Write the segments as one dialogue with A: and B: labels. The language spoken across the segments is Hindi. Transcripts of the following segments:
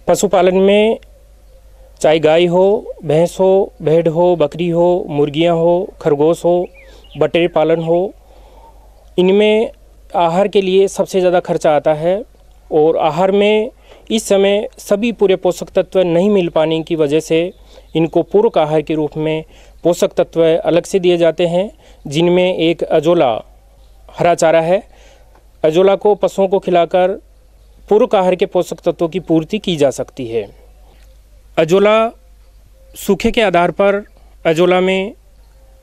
A: पशुपालन में चाहे गाय हो, भैंस हो, भेड़ हो, बकरी हो, मुर्गियां हो, खरगोश हो, बटेर पालन हो, इनमें आहार के लिए सबसे ज़्यादा खर्चा आता है। और आहार में इस समय सभी पूरे पोषक तत्व नहीं मिल पाने की वजह से इनको पूरक आहार के रूप में पोषक तत्व अलग से दिए जाते हैं, जिनमें एक अजोला हरा चारा है। अजोला को पशुओं को खिलाकर पूरक आहार के पोषक तत्वों की पूर्ति की जा सकती है। अजोला सूखे के आधार पर अजोला में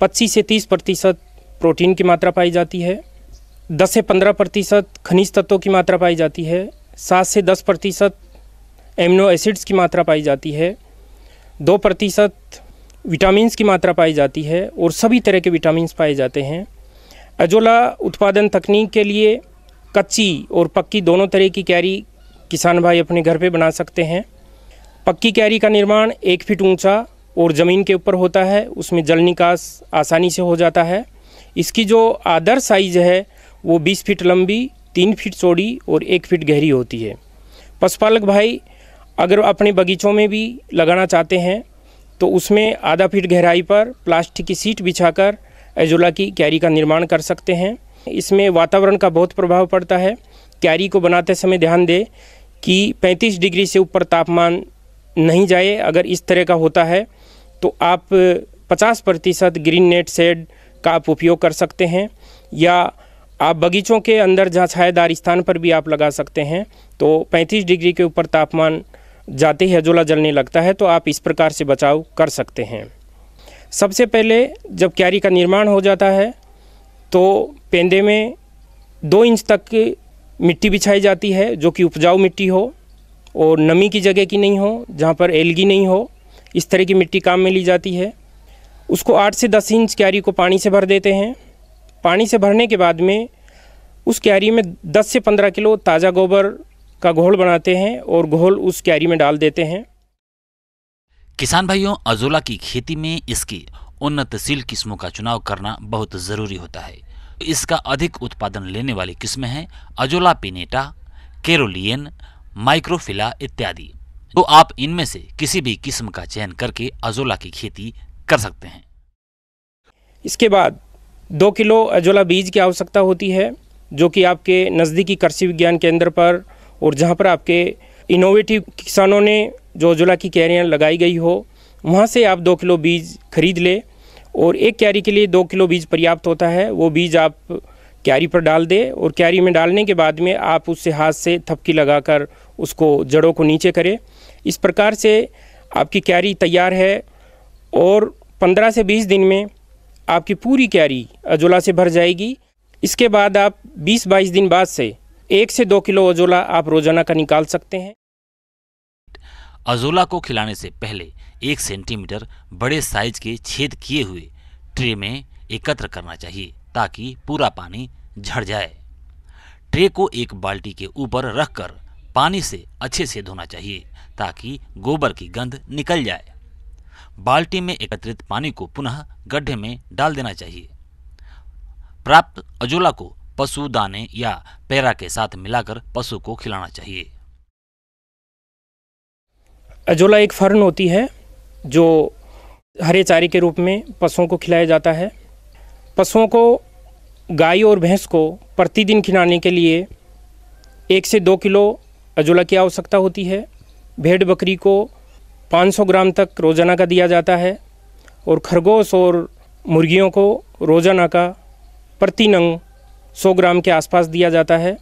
A: 25 से 30% प्रोटीन की मात्रा पाई जाती है, 10 से 15% खनिज तत्वों की मात्रा पाई जाती है, 7 से 10% एमिनो एसिड्स की मात्रा पाई जाती है, 2% विटामिन्स की मात्रा पाई जाती है और सभी तरह के विटामिन्स पाए जाते हैं। अजोला उत्पादन तकनीक के लिए कच्ची और पक्की दोनों तरह की क्यारी किसान भाई अपने घर पे बना सकते हैं। पक्की क्यारी का निर्माण 1 फीट ऊंचा और ज़मीन के ऊपर होता है, उसमें जल निकास आसानी से हो जाता है। इसकी जो आदर्श साइज है वो 20 फीट लंबी, 3 फीट चौड़ी और 1 फीट गहरी होती है। पशुपालक भाई अगर अपने बगीचों में भी लगाना चाहते हैं तो उसमें आधा फीट गहराई पर प्लास्टिक की सीट बिछाकर अजोला की क्यारी का निर्माण कर सकते हैं। इसमें वातावरण का बहुत प्रभाव पड़ता है। क्यारी को बनाते समय ध्यान दें कि 35 डिग्री से ऊपर तापमान नहीं जाए। अगर इस तरह का होता है तो आप 50% ग्रीन नेट शेड का आप उपयोग कर सकते हैं, या आप बगीचों के अंदर जहाँ छायादार स्थान पर भी आप लगा सकते हैं। तो 35 डिग्री के ऊपर तापमान जाते ही अजोला जलने लगता है, तो आप इस प्रकार से बचाव कर सकते हैं। सबसे पहले जब क्यारी का निर्माण हो जाता है तो पेंदे में 2 इंच तक मिट्टी बिछाई जाती है, जो कि उपजाऊ मिट्टी हो और नमी की जगह की नहीं हो, जहाँ पर एल्गी नहीं हो, इस तरह की मिट्टी काम में ली जाती है। उसको 8 से 10 इंच क्यारी को पानी से भर देते हैं। पानी से भरने के बाद में उस क्यारी में 10 से 15 किलो ताज़ा गोबर का घोल बनाते हैं और घोल उस क्यारी में डाल देते हैं।
B: किसान भाइयों, अजोला की खेती में इसकी उन्नतशील किस्मों का चुनाव करना बहुत जरूरी होता है। इसका अधिक उत्पादन लेने वाली किस्में हैं अजोला पिनेटा, केरोलियन, माइक्रोफिला इत्यादि। तो आप इनमें से किसी भी किस्म का चयन करके अजोला की खेती कर सकते हैं।
A: इसके बाद 2 किलो अजोला बीज की आवश्यकता होती है, जो कि आपके नज़दीकी कृषि विज्ञान केंद्र पर और जहाँ पर आपके इनोवेटिव किसानों ने जो अजोला की क्यारियाँ लगाई गई हो, वहाँ से आप 2 किलो बीज खरीद ले। और एक क्यारी के लिए 2 किलो बीज पर्याप्त होता है। वो बीज आप क्यारी पर डाल दें और क्यारी में डालने के बाद में आप उससे हाथ से थपकी लगाकर उसको जड़ों को नीचे करें। इस प्रकार से आपकी क्यारी तैयार है और 15 से 20 दिन में आपकी पूरी क्यारी अजोला से भर जाएगी। इसके बाद आप 20-22 दिन बाद से 1 से 2 किलो अजोला आप रोजाना का निकाल सकते हैं।
B: अजोला को खिलाने से पहले 1 सेंटीमीटर बड़े साइज के छेद किए हुए ट्रे में एकत्र करना चाहिए, ताकि पूरा पानी झड़ जाए। ट्रे को एक बाल्टी के ऊपर रखकर पानी से अच्छे से धोना चाहिए, ताकि गोबर की गंध निकल जाए। बाल्टी में एकत्रित पानी को पुनः गड्ढे में डाल देना चाहिए। प्राप्त अजोला को पशु दाने या पैरा के साथ मिलाकर पशु को खिलाना चाहिए।
A: अजोला एक फर्न होती है जो हरे चारे के रूप में पशुओं को खिलाया जाता है। पशुओं को, गाय और भैंस को प्रतिदिन खिलाने के लिए 1 से 2 किलो अजोला की आवश्यकता होती है। भेड़ बकरी को 500 ग्राम तक रोजाना का दिया जाता है और खरगोश और मुर्गियों को रोजाना का प्रति नंग 100 ग्राम के आसपास दिया जाता है।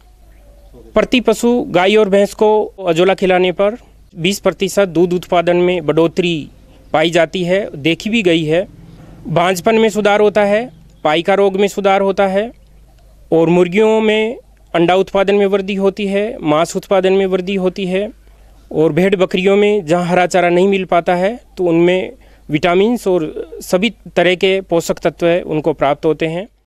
A: प्रति पशु गाय और भैंस को अजोला खिलाने पर 20% दूध उत्पादन में बढ़ोतरी पाई जाती है, देखी भी गई है। बांझपन में सुधार होता है, पाइका रोग में सुधार होता है और मुर्गियों में अंडा उत्पादन में वृद्धि होती है, मांस उत्पादन में वृद्धि होती है। और भेड़ बकरियों में जहां हरा चारा नहीं मिल पाता है तो उनमें विटामिन्स और सभी तरह के पोषक तत्व उनको प्राप्त होते हैं।